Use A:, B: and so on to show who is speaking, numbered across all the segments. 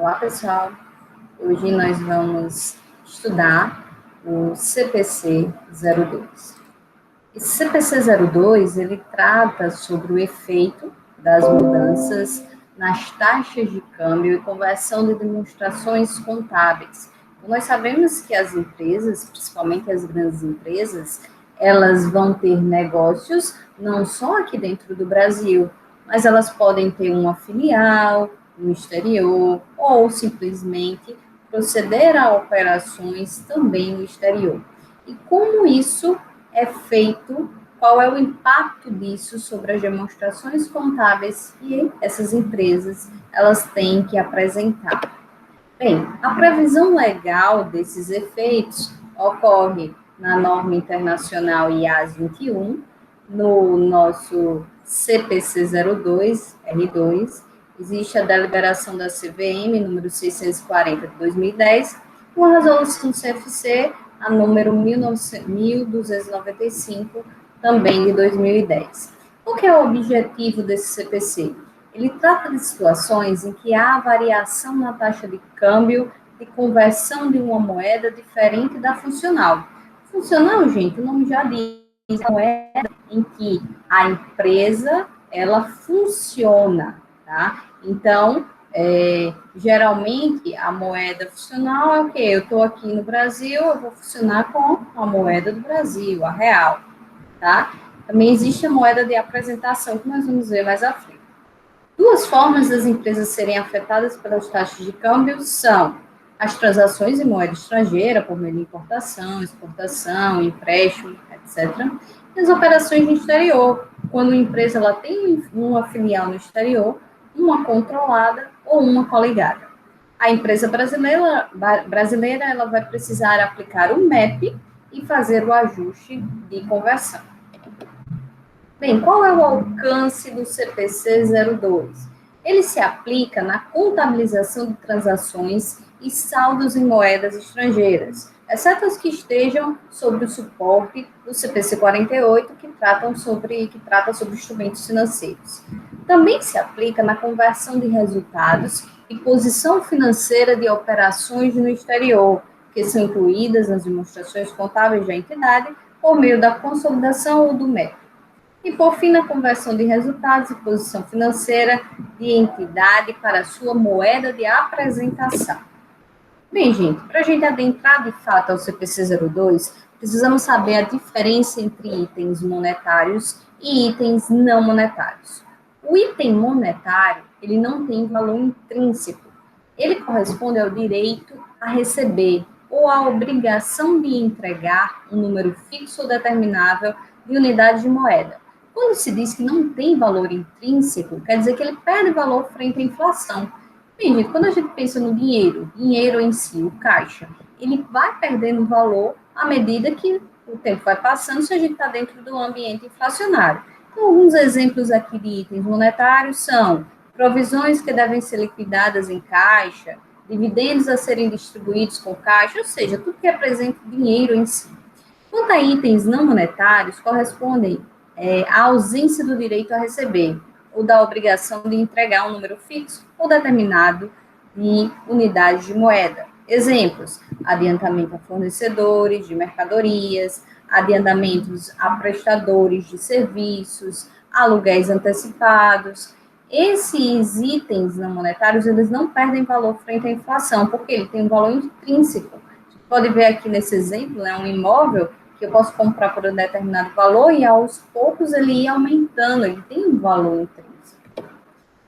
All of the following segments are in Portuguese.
A: Olá, pessoal. Hoje nós vamos estudar o CPC 02. Esse CPC 02, ele trata sobre o efeito das mudanças nas taxas de câmbio e conversão de demonstrações contábeis. Então, nós sabemos que as empresas, principalmente as grandes empresas, elas vão ter negócios não só aqui dentro do Brasil, mas elas podem ter uma filial no exterior ou simplesmente proceder a operações também no exterior. E como isso é feito, qual é o impacto disso sobre as demonstrações contábeis que essas empresas elas têm que apresentar. Bem, a previsão legal desses efeitos ocorre na norma internacional IAS 21, no nosso CPC 02, R2, existe a deliberação da CVM, número 640 de 2010, com a resolução do CFC, a número 1295, também de 2010. Qual que é o objetivo desse CPC? Ele trata de situações em que há variação na taxa de câmbio de conversão de uma moeda diferente da funcional. Funcional, gente, o nome já diz, é a moeda em que a empresa, ela funciona, tá? Então, geralmente, a moeda funcional é o quê? Eu estou aqui no Brasil, eu vou funcionar com a moeda do Brasil, a real, tá? Também existe a moeda de apresentação, que nós vamos ver mais à frente. Duas formas das empresas serem afetadas pelas taxas de câmbio são as transações em moeda estrangeira, por meio de importação, exportação, empréstimo, etc. E as operações no exterior, quando a empresa ela tem uma filial no exterior, uma controlada ou uma coligada. A empresa brasileira ela vai precisar aplicar o MEP e fazer o ajuste de conversão. Bem, qual é o alcance do CPC 02? Ele se aplica na contabilização de transações e saldos em moedas estrangeiras, exceto as que estejam sob o suporte do CPC 48, que trata sobre instrumentos financeiros. Também se aplica na conversão de resultados e posição financeira de operações no exterior, que são incluídas nas demonstrações contábeis da entidade por meio da consolidação ou do MEP. E, por fim, na conversão de resultados e posição financeira de entidade para a sua moeda de apresentação. Bem, gente, para a gente adentrar de fato ao CPC 02, precisamos saber a diferença entre itens monetários e itens não monetários. O item monetário, ele não tem valor intrínseco. Ele corresponde ao direito a receber ou à obrigação de entregar um número fixo ou determinável de unidade de moeda. Quando se diz que não tem valor intrínseco, quer dizer que ele perde valor frente à inflação. Bem, gente, quando a gente pensa no dinheiro em si, o caixa, ele vai perdendo valor à medida que o tempo vai passando se a gente está dentro do ambiente inflacionário. Então, alguns exemplos aqui de itens monetários são provisões que devem ser liquidadas em caixa, dividendos a serem distribuídos com caixa, ou seja, tudo que representa dinheiro em si. Quanto a itens não monetários, correspondem à ausência do direito a receber, ou da obrigação de entregar um número fixo ou determinado de unidades de moeda. Exemplos: adiantamento a fornecedores de mercadorias, adiantamentos a prestadores de serviços, aluguéis antecipados. Esses itens não monetários, eles não perdem valor frente à inflação, porque ele tem um valor intrínseco. Você pode ver aqui nesse exemplo, né, um imóvel que eu posso comprar por um determinado valor e aos poucos ele ia aumentando, ele tem um valor intrínseco.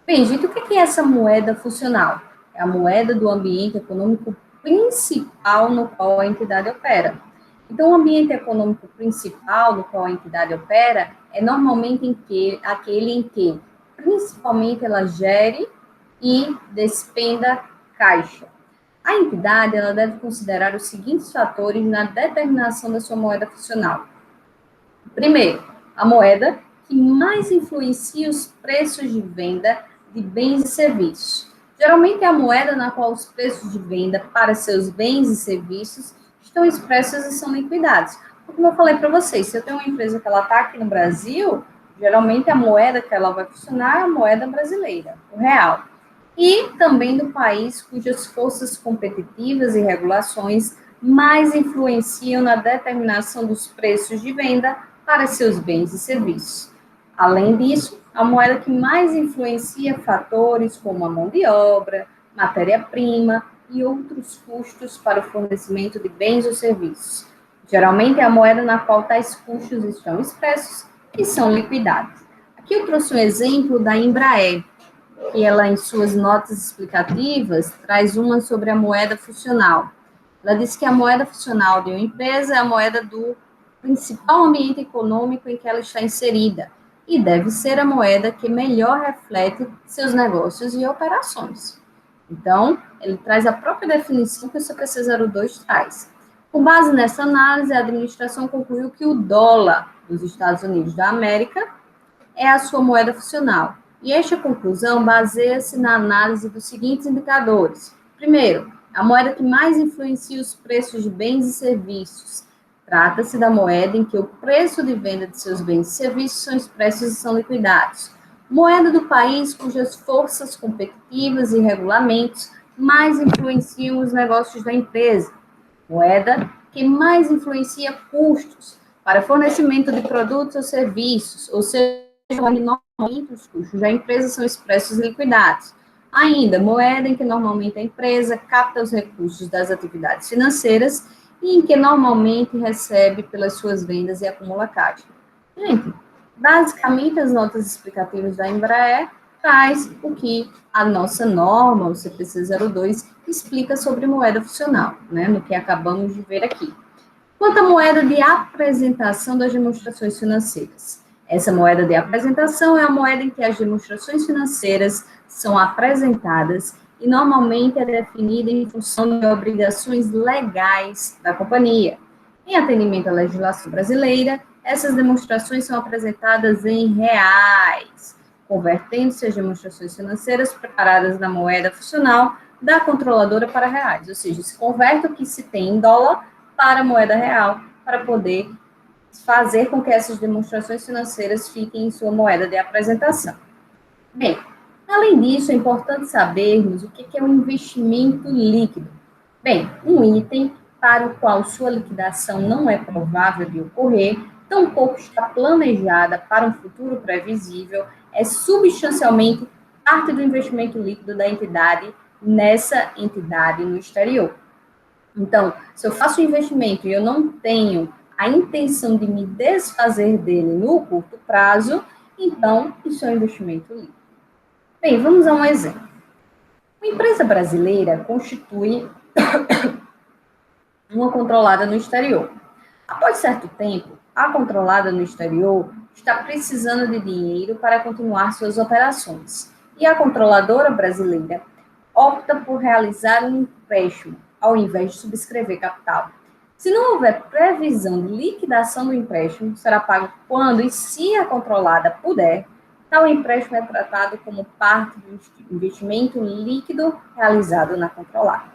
A: Bem, gente, o que é essa moeda funcional? É a moeda do ambiente econômico principal no qual a entidade opera. Então, o ambiente econômico principal no qual a entidade opera é normalmente aquele em que, principalmente, ela gere e despenda caixa. A entidade ela deve considerar os seguintes fatores na determinação da sua moeda funcional. Primeiro, a moeda que mais influencia os preços de venda de bens e serviços. Geralmente é a moeda na qual os preços de venda para seus bens e serviços estão expressos e são liquidados. Como eu falei para vocês, se eu tenho uma empresa que ela está aqui no Brasil, geralmente a moeda que ela vai funcionar é a moeda brasileira, o real. e também do país cujas forças competitivas e regulações mais influenciam na determinação dos preços de venda para seus bens e serviços. Além disso, a moeda que mais influencia fatores como a mão de obra, matéria-prima e outros custos para o fornecimento de bens ou serviços. Geralmente é a moeda na qual tais custos estão expressos e são liquidados. Aqui eu trouxe um exemplo da Embraer, que ela, em suas notas explicativas, traz uma sobre a moeda funcional. Ela diz que a moeda funcional de uma empresa é a moeda do principal ambiente econômico em que ela está inserida e deve ser a moeda que melhor reflete seus negócios e operações. Então, ele traz a própria definição que o CPC-02 traz. Com base nessa análise, a administração concluiu que o dólar dos Estados Unidos da América é a sua moeda funcional. E esta conclusão baseia-se na análise dos seguintes indicadores. Primeiro, a moeda que mais influencia os preços de bens e serviços. Trata-se da moeda em que o preço de venda de seus bens e serviços são expressos e são liquidados. Moeda do país cujas forças competitivas e regulamentos mais influenciam os negócios da empresa. Moeda que mais influencia custos para fornecimento de produtos ou serviços, ou seja, onde normalmente os custos da empresa são expressos e liquidados. Ainda, moeda em que normalmente a empresa capta os recursos das atividades financeiras e em que normalmente recebe pelas suas vendas e acumula caixa. Gente, basicamente as notas explicativas da Embraer traz o que a nossa norma, o CPC-02, explica sobre moeda funcional, né, no que acabamos de ver aqui. Quanto à moeda de apresentação das demonstrações financeiras. Essa moeda de apresentação é a moeda em que as demonstrações financeiras são apresentadas e normalmente é definida em função de obrigações legais da companhia. Em atendimento à legislação brasileira, essas demonstrações são apresentadas em reais, convertendo-se as demonstrações financeiras preparadas na moeda funcional da controladora para reais, ou seja, se converte o que se tem em dólar para a moeda real, para poder fazer com que essas demonstrações financeiras fiquem em sua moeda de apresentação. Bem, além disso, é importante sabermos o que é um investimento líquido. Bem, um item para o qual sua liquidação não é provável de ocorrer, tampouco está planejada para um futuro previsível, é substancialmente parte do investimento líquido da entidade nessa entidade no exterior. Então, se eu faço um investimento e eu não tenho a intenção de me desfazer dele no curto prazo, então isso é um investimento líquido. Bem, vamos a um exemplo. Uma empresa brasileira constitui uma controlada no exterior. Após certo tempo, a controlada no exterior está precisando de dinheiro para continuar suas operações. E a controladora brasileira opta por realizar um empréstimo, ao invés de subscrever capital. Se não houver previsão de liquidação do empréstimo, será pago quando e se a controlada puder, tal empréstimo é tratado como parte do investimento líquido realizado na controlada.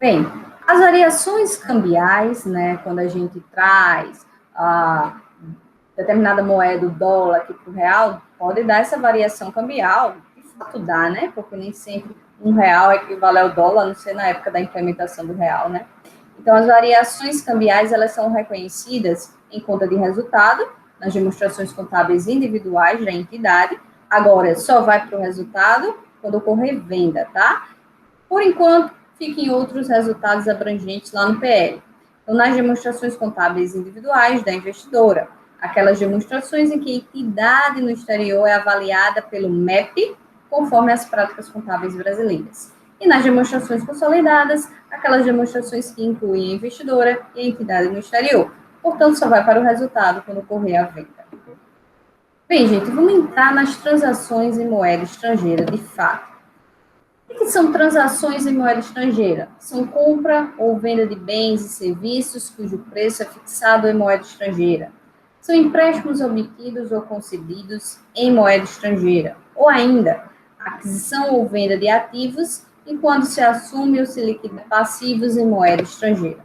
A: Bem, as variações cambiais, né, quando a gente traz determinada moeda, o dólar, aqui para o real, pode dar essa variação cambial, de fato dá, né, porque nem sempre R$1 equivale ao dólar, a não ser na época da implementação do real, né. Então, as variações cambiais, elas são reconhecidas em conta de resultado, nas demonstrações contábeis individuais da entidade, agora só vai para o resultado quando ocorrer venda, tá? Por enquanto, fiquem outros resultados abrangentes lá no PL. Então, nas demonstrações contábeis individuais da investidora, aquelas demonstrações em que a entidade no exterior é avaliada pelo MEP, conforme as práticas contábeis brasileiras. E nas demonstrações consolidadas, aquelas demonstrações que incluem a investidora e a entidade no exterior. Portanto, só vai para o resultado quando ocorrer a venda. Bem, gente, vamos entrar nas transações em moeda estrangeira, de fato. O que são transações em moeda estrangeira? São compra ou venda de bens e serviços cujo preço é fixado em moeda estrangeira. São empréstimos obtidos ou concedidos em moeda estrangeira. Ou ainda, aquisição ou venda de ativos e quando se assume ou se liquida passivos em moeda estrangeira.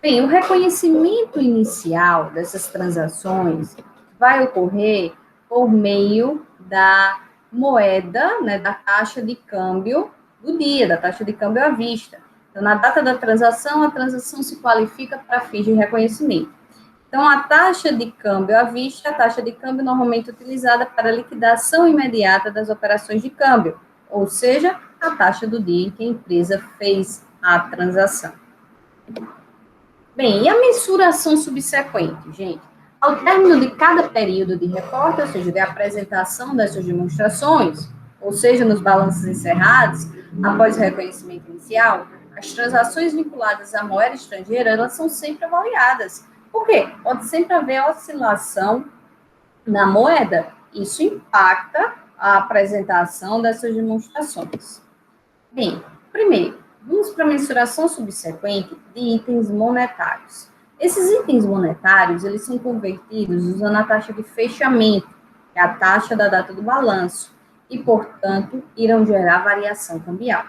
A: Bem, o reconhecimento inicial dessas transações vai ocorrer por meio da moeda, né, da taxa de câmbio do dia, da taxa de câmbio à vista. Então, na data da transação, a transação se qualifica para fins de reconhecimento. Então, a taxa de câmbio à vista é a taxa de câmbio normalmente utilizada para a liquidação imediata das operações de câmbio, ou seja, a taxa do dia em que a empresa fez a transação. Bem, e a mensuração subsequente, gente? Ao término de cada período de reporte, ou seja, de apresentação dessas demonstrações, ou seja, nos balanços encerrados, após o reconhecimento inicial, as transações vinculadas à moeda estrangeira, elas são sempre avaliadas. Por quê? Pode sempre haver oscilação na moeda. Isso impacta a apresentação dessas demonstrações. Bem, primeiro, vamos para a mensuração subsequente de itens monetários. Esses itens monetários, eles são convertidos usando a taxa de fechamento, que é a taxa da data do balanço, e, portanto, irão gerar variação cambial.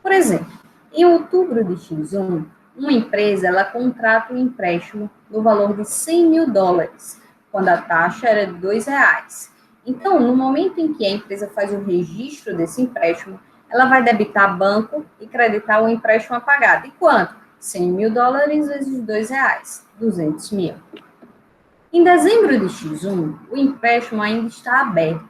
A: Por exemplo, em outubro de X1, uma empresa, ela contrata um empréstimo no valor de US$ 100.000, quando a taxa era de R$ 2. Então, no momento em que a empresa faz o registro desse empréstimo, ela vai debitar banco e creditar o empréstimo a pagar. De quanto? US$ 100.000 vezes R$ 2, 200 mil. Em dezembro de X1, o empréstimo ainda está aberto.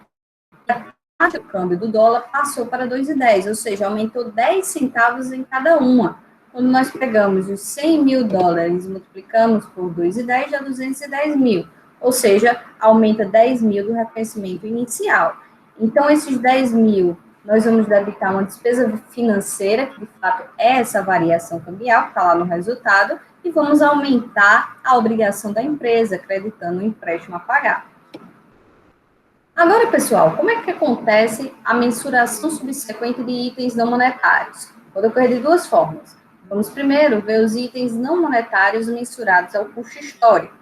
A: A taxa de câmbio do dólar passou para 2,10, ou seja, aumentou 10 centavos em cada uma. Quando nós pegamos os US$ 100.000 e multiplicamos por 2,10, dá 210 mil. Ou seja, aumenta 10 mil do reconhecimento inicial. Então, esses 10 mil nós vamos debitar uma despesa financeira, que de fato é essa variação cambial, que está lá no resultado, e vamos aumentar a obrigação da empresa, acreditando o empréstimo a pagar. Agora, pessoal, como é que acontece a mensuração subsequente de itens não monetários? Pode ocorrer de duas formas. Vamos primeiro ver os itens não monetários mensurados ao custo histórico.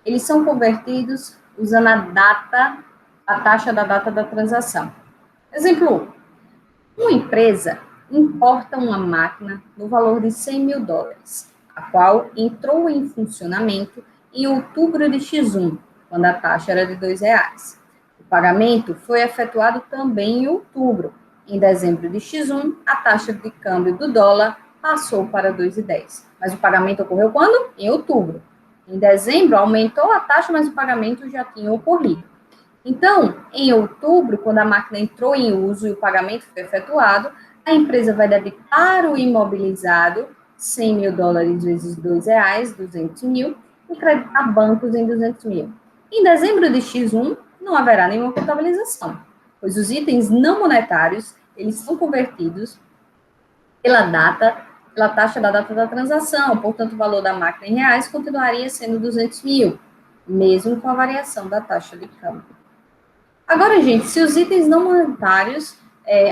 A: Eles são convertidos usando a taxa da data da transação. Exemplo 1. Uma empresa importa uma máquina no valor de US$ 100.000, a qual entrou em funcionamento em outubro de X1, quando a taxa era de R$ 2. O pagamento foi efetuado também em outubro. Em dezembro de X1, a taxa de câmbio do dólar passou para 2,10. Mas o pagamento ocorreu quando? Em outubro. Em dezembro, aumentou a taxa, mas o pagamento já tinha ocorrido. Então, em outubro, quando a máquina entrou em uso e o pagamento foi efetuado, a empresa vai debitar o imobilizado US$ 100.000 vezes R$ 2, 200 mil, e creditar bancos em 200 mil. Em dezembro de X1, não haverá nenhuma contabilização, pois os itens não monetários, eles são convertidos pela taxa da data da transação, portanto, o valor da máquina em reais continuaria sendo 200 mil, mesmo com a variação da taxa de câmbio. Agora, gente, se os itens não monetários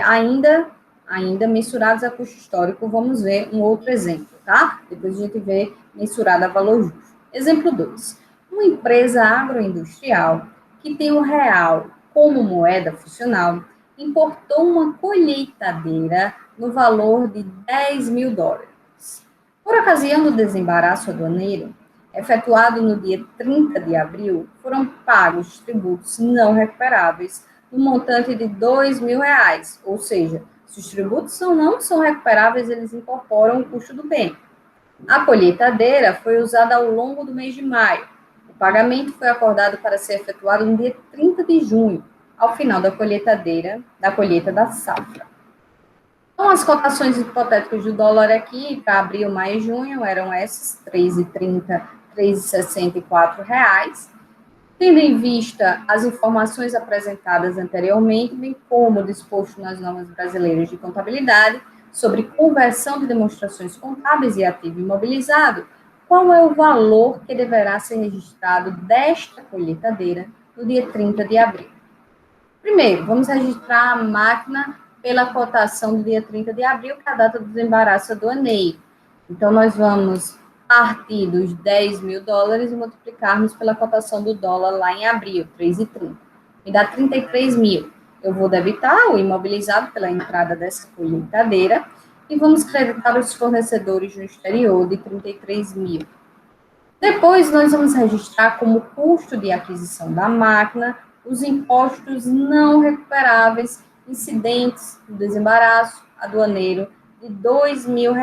A: ainda mensurados a custo histórico, vamos ver um outro exemplo, tá? Depois a gente vê mensurado a valor justo. Exemplo 2. Uma empresa agroindustrial que tem o real como moeda funcional importou uma colheitadeira no valor de US$ 10.000. Por ocasião do desembaraço aduaneiro, efetuado no dia 30 de abril, foram pagos tributos não recuperáveis no montante de R$ 2.000, ou seja, se os tributos não são recuperáveis, eles incorporam o custo do bem. A colheitadeira foi usada ao longo do mês de maio. O pagamento foi acordado para ser efetuado no dia 30 de junho, ao final da colheita da safra. Então, as cotações hipotéticas do dólar aqui, para abril, maio e junho, eram essas, R$ 3,30, R$ 3,64. Tendo em vista as informações apresentadas anteriormente, bem como disposto nas normas brasileiras de contabilidade, sobre conversão de demonstrações contábeis e ativo imobilizado, qual é o valor que deverá ser registrado desta colheitadeira no dia 30 de abril? Primeiro, vamos registrar a máquina pela cotação do dia 30 de abril, que é a data do desembaraço aduaneiro. Então, nós vamos partir dos US$ 10.000 e multiplicarmos pela cotação do dólar lá em abril, 3,30. Me dá 33 mil. Eu vou debitar o imobilizado pela entrada dessa colheitadeira e vamos creditar os fornecedores no exterior de 33 mil. Depois, nós vamos registrar como custo de aquisição da máquina os impostos não recuperáveis incidentes do desembaraço aduaneiro de R$ 2.000,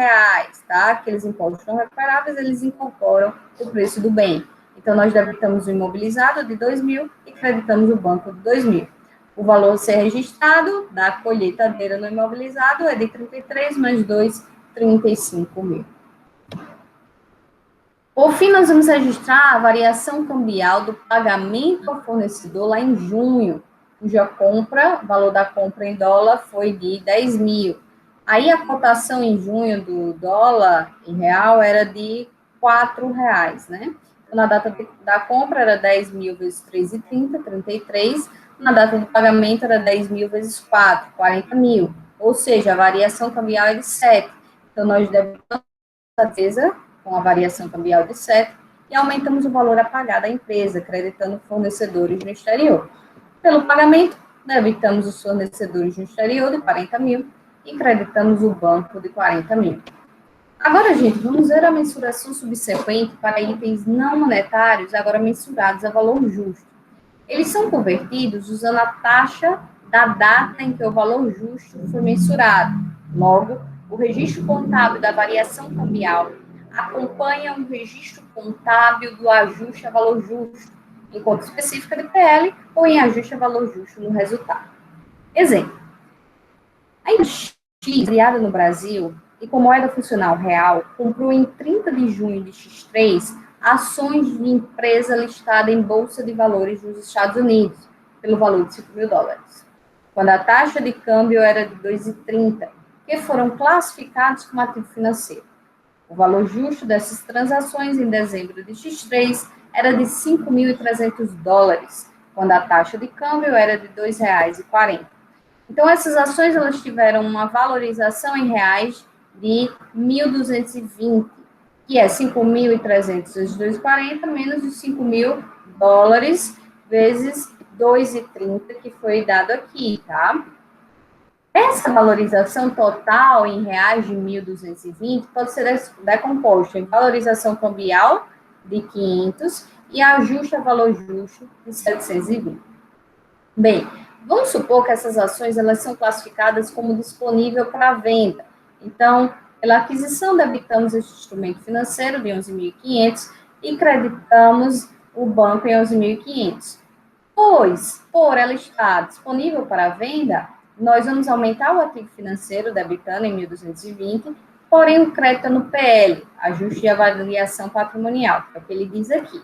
A: tá? Aqueles impostos não recuperáveis, eles incorporam o preço do bem. Então, nós debitamos o imobilizado de 2.000 e creditamos o banco de 2.000. O valor a ser registrado da colheitadeira no imobilizado é de 33 mais 2, 35 mil. Por fim, nós vamos registrar a variação cambial do pagamento ao fornecedor lá em junho, cuja compra, o valor da compra em dólar foi de 10 mil. Aí a cotação em junho do dólar em real era de R$ 4, né? Então, na data da compra era 10 mil vezes 3,30, 33. Na data do pagamento era 10 mil vezes 4, 40 mil. Ou seja, a variação cambial é de 7. Então, nós debitamos a despesa com a variação cambial de 7 e aumentamos o valor a pagar da empresa, creditando fornecedores no exterior. Pelo pagamento, debitamos os fornecedores no exterior de 40 mil e creditamos o banco de 40 mil. Agora, gente, vamos ver a mensuração subsequente para itens não monetários, agora mensurados a valor justo. Eles são convertidos usando a taxa da data em que o valor justo foi mensurado. Logo, o registro contábil da variação cambial acompanha o registro contábil do ajuste a valor justo, em conta específica de PL ou em ajuste a valor justo no resultado. Exemplo. A empresa X, criada no Brasil e com moeda funcional real, comprou em 30 de junho de X3 ações de empresa listada em Bolsa de Valores nos Estados Unidos, pelo valor de $5.000, quando a taxa de câmbio era de 2,30, que foram classificados como ativo financeiro. O valor justo dessas transações em dezembro de X3 era de $5.300, quando a taxa de câmbio era de R$ 2,40. Então, essas ações elas tiveram uma valorização em reais de 1.220, que é 5.300 vezes 2,40 menos os $5.000 vezes 2,30 que foi dado aqui, tá? Essa valorização total em reais de 1.220 pode ser decomposta em valorização cambial de 500 e ajuste a valor justo de 720. Bem, vamos supor que essas ações elas são classificadas como disponível para venda. Então, pela aquisição, debitamos esse instrumento financeiro de 11.500 e creditamos o banco em 11.500. Pois, por ela estar disponível para venda, nós vamos aumentar o ativo financeiro, debitando em 1.220, porém o crédito no PL, ajuste de avaliação patrimonial, que é o que ele diz aqui.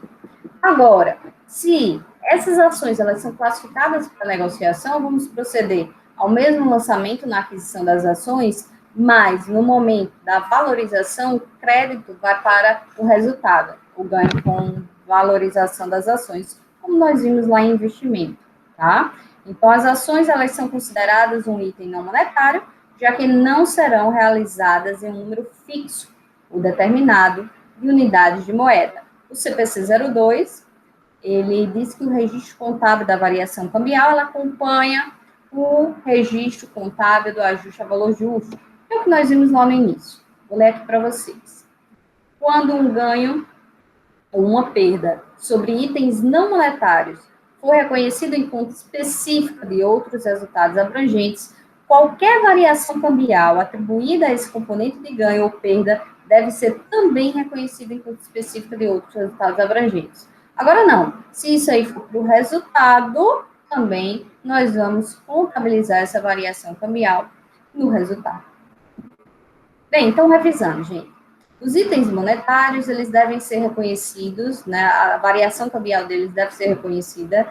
A: Agora, se essas ações elas são classificadas para negociação, vamos proceder ao mesmo lançamento na aquisição das ações, mas no momento da valorização, o crédito vai para o resultado, o ganho com valorização das ações, como nós vimos lá em investimento, tá? Então, as ações, elas são consideradas um item não monetário, já que não serão realizadas em um número fixo ou determinado de unidades de moeda. O CPC 02, ele diz que o registro contábil da variação cambial, ela acompanha o registro contábil do ajuste a valor justo, que é o que nós vimos lá no início. Vou ler aqui para vocês. Quando um ganho ou uma perda sobre itens não monetários for reconhecido em conta específica de outros resultados abrangentes, qualquer variação cambial atribuída a esse componente de ganho ou perda deve ser também reconhecida em conta específica de outros resultados abrangentes. Agora não, se isso aí for para o resultado, também nós vamos contabilizar essa variação cambial no resultado. Bem, então revisando, gente. Os itens monetários, eles devem ser reconhecidos, né, a variação cambial deles deve ser reconhecida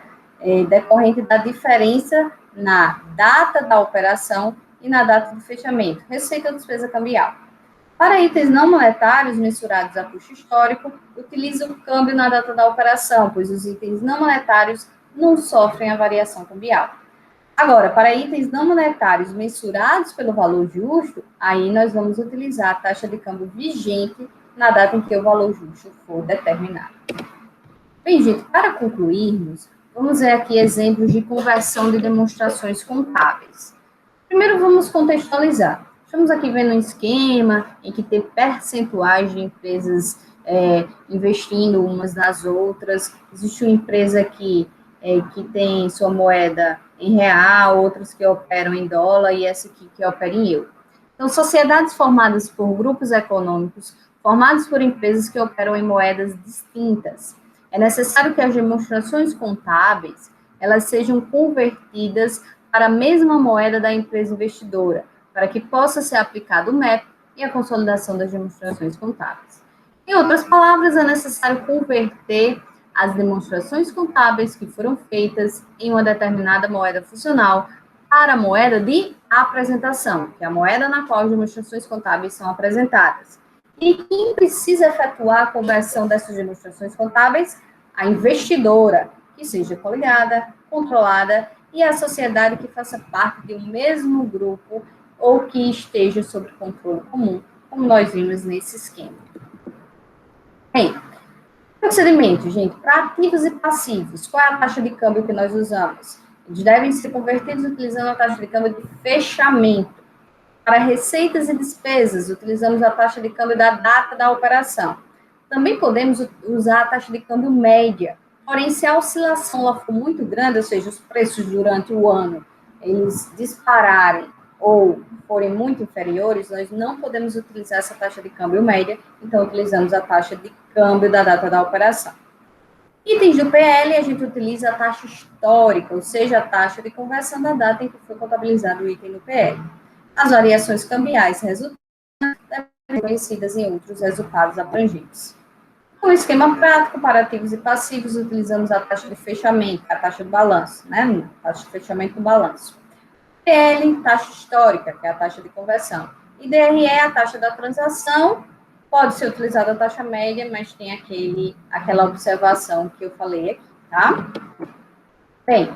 A: decorrente da diferença na data da operação e na data do fechamento, receita ou despesa cambial. Para itens não monetários mensurados a custo histórico, utiliza o câmbio na data da operação, pois os itens não monetários não sofrem a variação cambial. Agora, para itens não monetários mensurados pelo valor justo, aí nós vamos utilizar a taxa de câmbio vigente na data em que o valor justo for determinado. Bem, gente, para concluirmos, vamos ver aqui exemplos de conversão de demonstrações contábeis. Primeiro, vamos contextualizar. Estamos aqui vendo um esquema em que tem percentuais de empresas investindo umas nas outras. Existe uma empresa aqui que tem sua moeda em real, outros que operam em dólar e essa aqui que opera em euro. Então, sociedades formadas por grupos econômicos, formados por empresas que operam em moedas distintas. É necessário que as demonstrações contábeis elas sejam convertidas para a mesma moeda da empresa investidora, para que possa ser aplicado o método e a consolidação das demonstrações contábeis. Em outras palavras, é necessário converter as demonstrações contábeis que foram feitas em uma determinada moeda funcional para a moeda de apresentação, que é a moeda na qual as demonstrações contábeis são apresentadas. E quem precisa efetuar a conversão dessas demonstrações contábeis? A investidora, que seja coligada, controlada, e a sociedade que faça parte de um mesmo grupo ou que esteja sob controle comum, como nós vimos nesse esquema. Bem, procedimento, gente, para ativos e passivos, qual é a taxa de câmbio que nós usamos? Eles devem ser convertidos utilizando a taxa de câmbio de fechamento. Para receitas e despesas, utilizamos a taxa de câmbio da data da operação. Também podemos usar a taxa de câmbio média. Porém, se a oscilação lá for muito grande, ou seja, os preços durante o ano, eles dispararem ou forem muito inferiores, nós não podemos utilizar essa taxa de câmbio média, então utilizamos a taxa de câmbio da data da operação. Itens do PL, a gente utiliza a taxa histórica, ou seja, a taxa de conversão da data em que foi contabilizado o item no PL. As variações cambiais resultantes devem ser conhecidas em outros resultados abrangentes. No esquema prático, para ativos e passivos, utilizamos a taxa de fechamento, a taxa do balanço, né? A taxa de fechamento do balanço. PL, taxa histórica, que é a taxa de conversão. E DRE, a taxa da transação. Pode ser utilizada a taxa média, mas tem aquela observação que eu falei aqui, tá? Bem,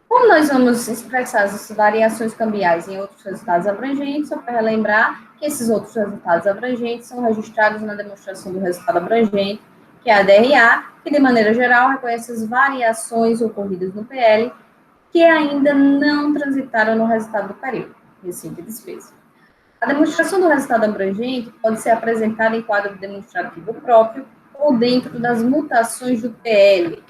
A: como nós vamos expressar as variações cambiais em outros resultados abrangentes, só para relembrar que esses outros resultados abrangentes são registrados na demonstração do resultado abrangente, que é a DRA, que de maneira geral reconhece as variações ocorridas no PL que ainda não transitaram no resultado do período, receita e despesa. A demonstração do resultado abrangente pode ser apresentada em quadro demonstrativo próprio ou dentro das mutações do PL.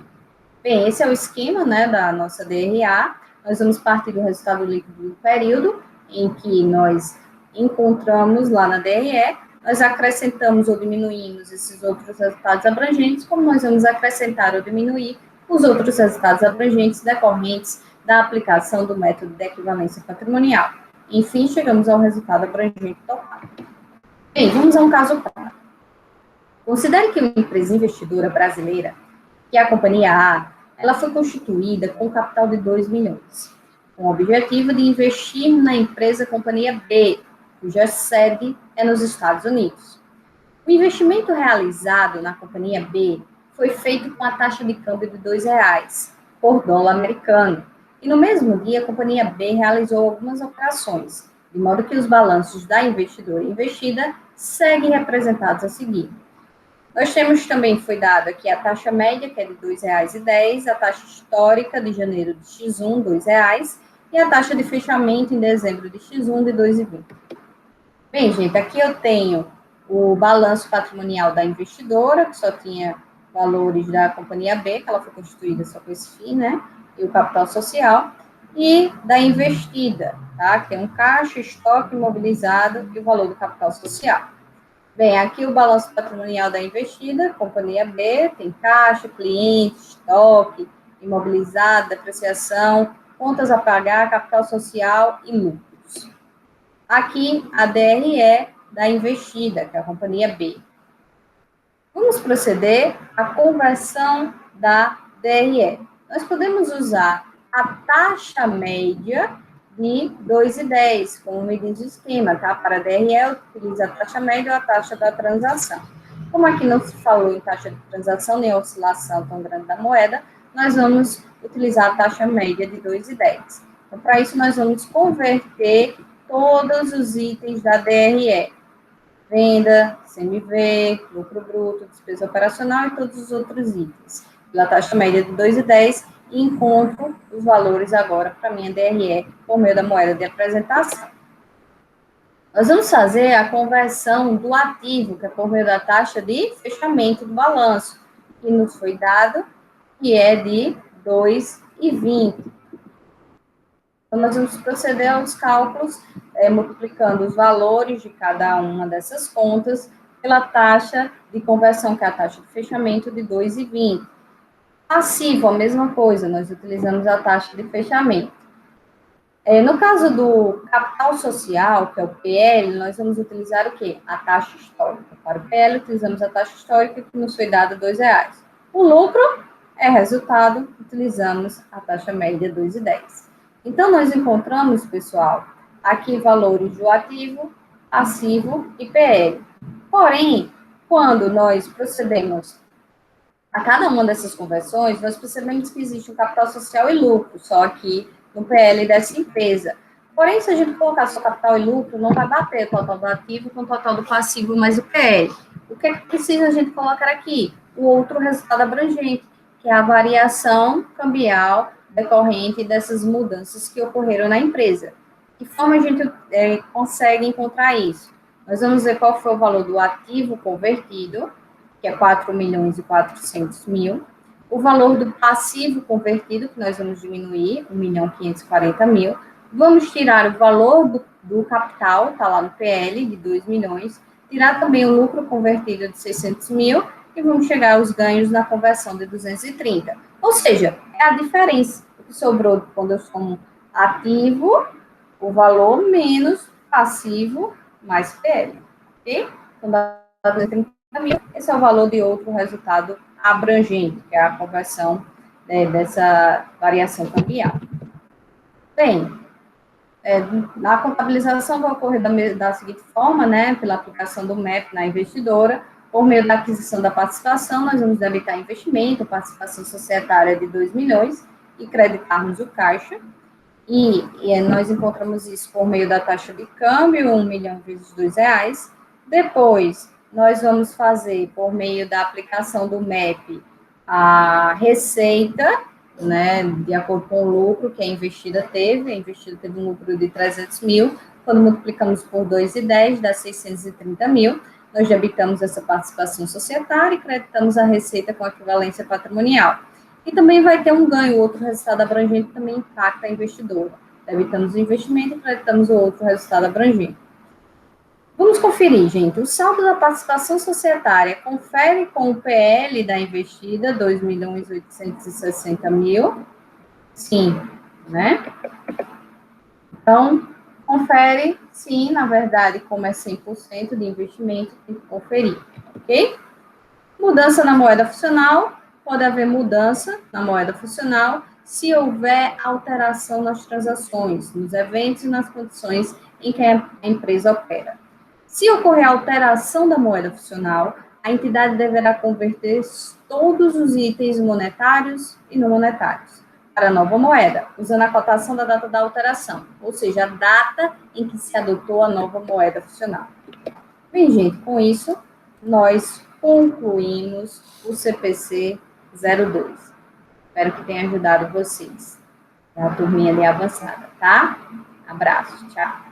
A: Bem, esse é o esquema, né, da nossa DRA. Nós vamos partir do resultado líquido do período, em que nós encontramos lá na DRE, nós acrescentamos ou diminuímos esses outros resultados abrangentes, como nós vamos acrescentar ou diminuir os outros resultados abrangentes decorrentes da aplicação do método de equivalência patrimonial. Enfim, chegamos ao resultado abrangente total. Bem, vamos a um caso prático. Considere que uma empresa investidora brasileira, que é a Companhia A, ela foi constituída com um capital de 2 milhões, com o objetivo de investir na empresa Companhia B, cuja sede é nos Estados Unidos. O investimento realizado na Companhia B foi feito com a taxa de câmbio de R$2 por dólar americano, e no mesmo dia a Companhia B realizou algumas operações, de modo que os balanços da investidora investida seguem representados a seguir. Nós temos também, foi dado aqui a taxa média, que é de R$2,10, a taxa histórica de janeiro de X1, R$2, e a taxa de fechamento em dezembro de X1 de R$2,20. Bem, gente, aqui eu tenho o balanço patrimonial da investidora, que só tinha valores da Companhia B, que ela foi constituída só com esse fim, né? E o capital social, e da investida, tá? Que é um caixa, estoque imobilizado e o valor do capital social. Bem, aqui o balanço patrimonial da investida, Companhia B, tem caixa, cliente, estoque, imobilizado, depreciação, contas a pagar, capital social e lucros. Aqui a DRE da investida, que é a Companhia B. Vamos proceder à conversão da DRE. Nós podemos usar a taxa média de 2,10, como me diz o esquema, tá? Para a DRE, utiliza a taxa média ou a taxa da transação. Como aqui não se falou em taxa de transação, nem oscilação tão grande da moeda, nós vamos utilizar a taxa média de 2,10. Então, para isso, nós vamos converter todos os itens da DRE. Venda, CMV, lucro bruto, despesa operacional e todos os outros itens. Pela taxa média de 2,10 e encontro os valores agora para a minha DRE por meio da moeda de apresentação. Nós vamos fazer a conversão do ativo, que é por meio da taxa de fechamento do balanço, que nos foi dado, que é de 2,20. Então, nós vamos proceder aos cálculos, multiplicando os valores de cada uma dessas contas pela taxa de conversão, que é a taxa de fechamento de 2,20. Passivo, a mesma coisa, nós utilizamos a taxa de fechamento. No caso do capital social, que é o PL, nós vamos utilizar o quê? A taxa histórica. Para o PL, utilizamos a taxa histórica, que nos foi dada R$2. O lucro é resultado, utilizamos a taxa média 2,10. Então, nós encontramos, pessoal, aqui valores do ativo, passivo e PL. Porém, quando nós procedemos a cada uma dessas conversões, nós percebemos que existe um capital social e lucro, só aqui no PL dessa empresa. Porém, se a gente colocar só capital e lucro, não vai bater o total do ativo com o total do passivo mais o PL. O que é que precisa a gente colocar aqui? O outro resultado abrangente, que é a variação cambial decorrente dessas mudanças que ocorreram na empresa. De que forma a gente consegue encontrar isso? Nós vamos ver qual foi o valor do ativo convertido, que é 4.400.000. O valor do passivo convertido, que nós vamos diminuir, 1.540.000. Vamos tirar o valor do capital, está lá no PL, de 2 milhões. Tirar também o lucro convertido de 600.000 e vamos chegar aos ganhos na conversão de 230. Ou seja, é a diferença que sobrou quando eu somo ativo, o valor, menos passivo, mais PL. Ok? Então, dá 230.000. Esse é o valor de outro resultado abrangente, que é a conversão dessa variação cambial. Bem, a contabilização vai ocorrer da seguinte forma, pela aplicação do MEP na investidora, por meio da aquisição da participação, nós vamos debitar investimento, participação societária de 2 milhões e creditarmos o caixa. E nós encontramos isso por meio da taxa de câmbio, 1 milhão vezes R$2. Depois, nós vamos fazer, por meio da aplicação do MEP, a receita, de acordo com o lucro que a investida teve. A investida teve um lucro de 300.000. Quando multiplicamos por 2,10, dá 630.000. Nós debitamos essa participação societária e creditamos a receita com equivalência patrimonial. E também vai ter um ganho, outro resultado abrangente que também impacta a investidora. Debitamos o investimento e creditamos o outro resultado abrangente. Vamos conferir, gente. O saldo da participação societária confere com o PL da investida, 2.860.000. Sim, Então, confere, sim, na verdade, como é 100% de investimento, tem que conferir, ok? Mudança na moeda funcional. Pode haver mudança na moeda funcional se houver alteração nas transações, nos eventos e nas condições em que a empresa opera. Se ocorrer alteração da moeda funcional, a entidade deverá converter todos os itens monetários e não monetários para a nova moeda, usando a cotação da data da alteração, ou seja, a data em que se adotou a nova moeda funcional. Bem, gente, com isso, nós concluímos o CPC 02. Espero que tenha ajudado vocês. É a turminha de avançada, tá? Abraço, tchau.